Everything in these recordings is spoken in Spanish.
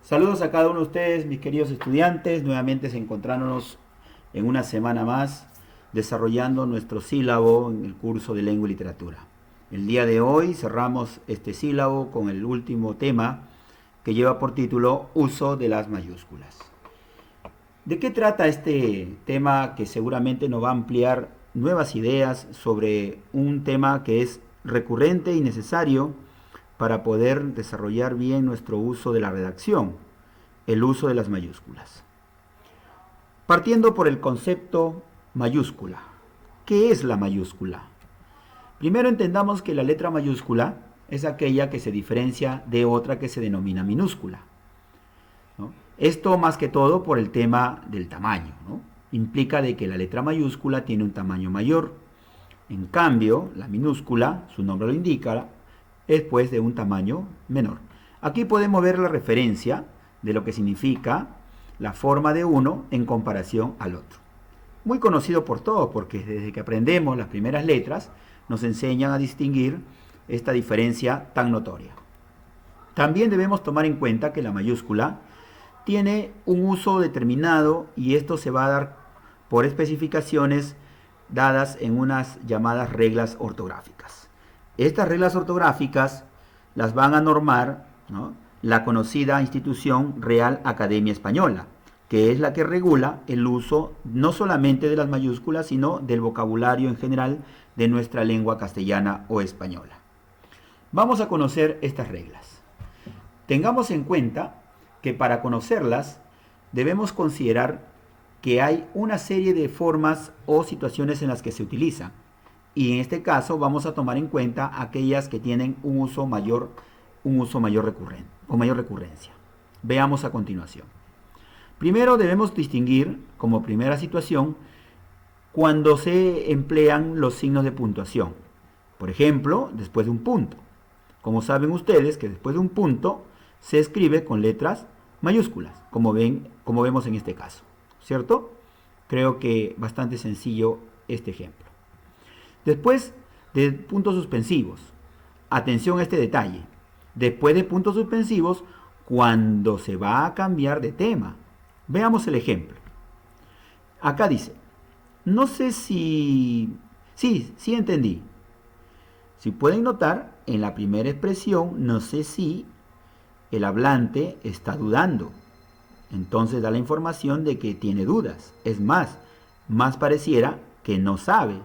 Saludos a cada uno de ustedes, mis queridos estudiantes, nuevamente encontrándonos en una semana más desarrollando nuestro sílabo en el curso de Lengua y Literatura. El día de hoy cerramos este sílabo con el último tema que lleva por título Uso de las mayúsculas. ¿De qué trata este tema que seguramente nos va a ampliar nuevas ideas sobre un tema que es recurrente y necesario para poder desarrollar bien nuestro uso de la redacción, el uso de las mayúsculas? Partiendo por el concepto mayúscula. ¿Qué es la mayúscula? Primero entendamos que la letra mayúscula es aquella que se diferencia de otra que se denomina minúscula, ¿no? Esto más que todo por el tema del tamaño, ¿no? Implica de que la letra mayúscula tiene un tamaño mayor. En cambio, la minúscula, su nombre lo indica, es pues de un tamaño menor. Aquí podemos ver la referencia de lo que significa la forma de uno en comparación al otro. Muy conocido por todos, porque desde que aprendemos las primeras letras nos enseñan a distinguir esta diferencia tan notoria. También debemos tomar en cuenta que la mayúscula tiene un uso determinado y esto se va a dar por especificaciones dadas en unas llamadas reglas ortográficas. Estas reglas ortográficas las van a normar, ¿no?, la conocida institución Real Academia Española, que es la que regula el uso no solamente de las mayúsculas, sino del vocabulario en general de nuestra lengua castellana o española. Vamos a conocer estas reglas. Tengamos en cuenta que para conocerlas debemos considerar que hay una serie de formas o situaciones en las que se utilizan. Y en este caso vamos a tomar en cuenta aquellas que tienen un uso mayor recurrente o mayor recurrencia. Veamos a continuación. Primero debemos distinguir como primera situación cuando se emplean los signos de puntuación. Por ejemplo, después de un punto. Como saben ustedes que después de un punto se escribe con letras mayúsculas, como vemos en este caso, ¿cierto? Creo que bastante sencillo este ejemplo. Después de puntos suspensivos, atención a este detalle. Después de puntos suspensivos, cuando se va a cambiar de tema. Veamos el ejemplo. Acá dice, no sé si... Sí entendí. Si pueden notar, en la primera expresión, no sé si, el hablante está dudando. Entonces da la información de que tiene dudas. Es más pareciera que no sabe.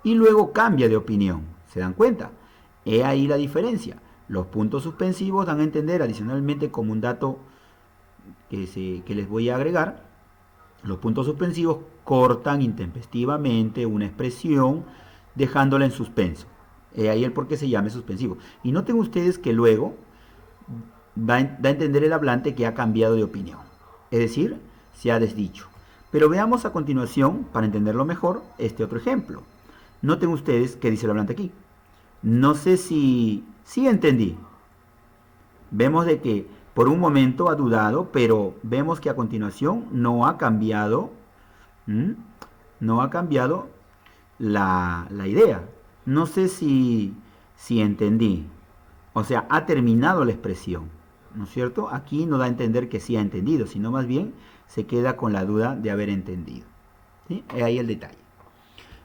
Y luego cambia de opinión. ¿Se dan cuenta? He ahí la diferencia. Los puntos suspensivos dan a entender adicionalmente como un dato que les voy a agregar. Los puntos suspensivos cortan intempestivamente una expresión dejándola en suspenso. He ahí el por qué se llame suspensivo. Y noten ustedes que luego da a entender el hablante que ha cambiado de opinión. Es decir, se ha desdicho. Pero veamos a continuación, para entenderlo mejor, este otro ejemplo. Noten ustedes qué dice el hablante aquí. No sé si entendí. Vemos de que por un momento ha dudado, pero vemos que a continuación no ha cambiado la idea. No sé si entendí. O sea, ha terminado la expresión, ¿no es cierto? Aquí no da a entender que sí ha entendido, sino más bien se queda con la duda de haber entendido, ¿sí? Ahí el detalle.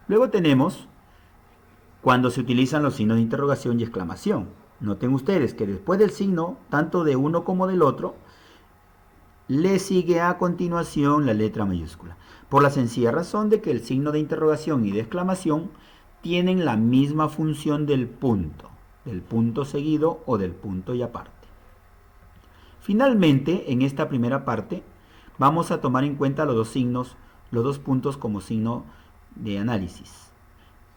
Luego tenemos cuando se utilizan los signos de interrogación y exclamación. Noten ustedes que después del signo, tanto de uno como del otro, le sigue a continuación la letra mayúscula. Por la sencilla razón de que el signo de interrogación y de exclamación tienen la misma función del punto seguido o del punto y aparte. Finalmente, en esta primera parte, vamos a tomar en cuenta los dos puntos como signo de análisis.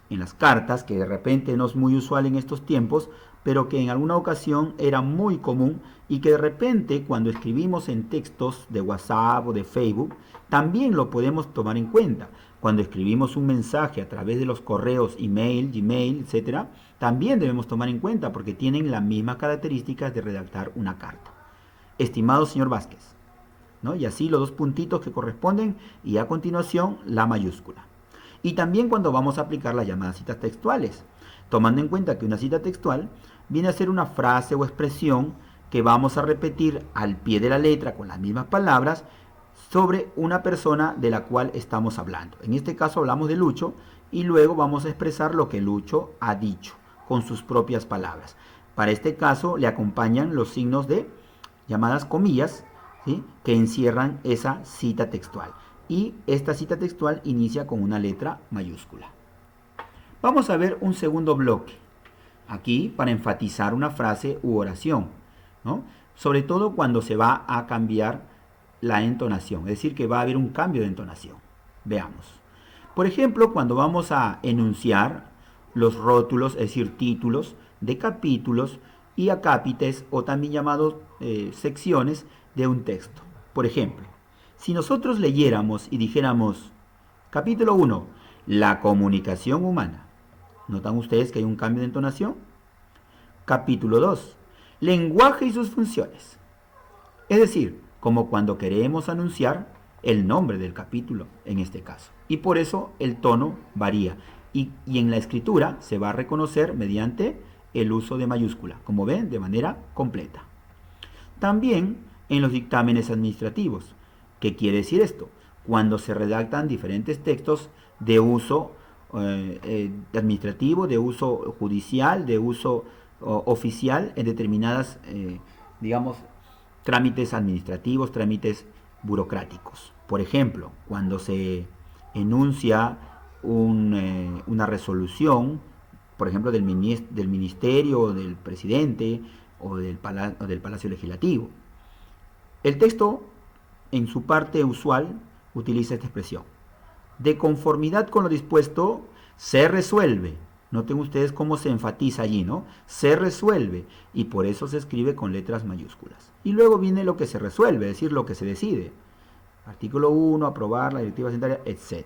En las cartas, que de repente no es muy usual en estos tiempos, pero que en alguna ocasión era muy común y que de repente cuando escribimos en textos de WhatsApp o de Facebook, también lo podemos tomar en cuenta. Cuando escribimos un mensaje a través de los correos, email, Gmail, etc., también debemos tomar en cuenta porque tienen las mismas características de redactar una carta. Estimado señor Vázquez, ¿no? Y así los dos puntitos que corresponden y a continuación la mayúscula. Y también cuando vamos a aplicar las llamadas citas textuales, tomando en cuenta que una cita textual viene a ser una frase o expresión que vamos a repetir al pie de la letra con las mismas palabras sobre una persona de la cual estamos hablando. En este caso hablamos de Lucho y luego vamos a expresar lo que Lucho ha dicho con sus propias palabras. Para este caso le acompañan los signos de llamadas comillas, ¿sí?, que encierran esa cita textual. Y esta cita textual inicia con una letra mayúscula. Vamos a ver un segundo bloque, aquí para enfatizar una frase u oración, ¿no? Sobre todo cuando se va a cambiar la entonación, es decir, que va a haber un cambio de entonación. Veamos. Por ejemplo, cuando vamos a enunciar los rótulos, es decir, títulos de capítulos y acápites, o también llamados secciones de un texto. Por ejemplo, si nosotros leyéramos y dijéramos, capítulo 1, la comunicación humana. ¿Notan ustedes que hay un cambio de entonación? Capítulo 2, lenguaje y sus funciones. Es decir, como cuando queremos anunciar el nombre del capítulo en este caso. Y por eso el tono varía. Y en la escritura se va a reconocer mediante el uso de mayúscula, como ven, de manera completa. También en los dictámenes administrativos. ¿Qué quiere decir esto? Cuando se redactan diferentes textos de uso administrativo, de uso judicial, de uso oficial en determinadas, digamos, trámites administrativos, trámites burocráticos. Por ejemplo, cuando se enuncia una resolución, por ejemplo, del ministerio, del presidente o del Palacio Legislativo. El texto, en su parte usual, utiliza esta expresión. De conformidad con lo dispuesto, se resuelve. Noten ustedes cómo se enfatiza allí, ¿no? Se resuelve, y por eso se escribe con letras mayúsculas. Y luego viene lo que se resuelve, es decir, lo que se decide. Artículo 1, aprobar la directiva sanitaria, etc.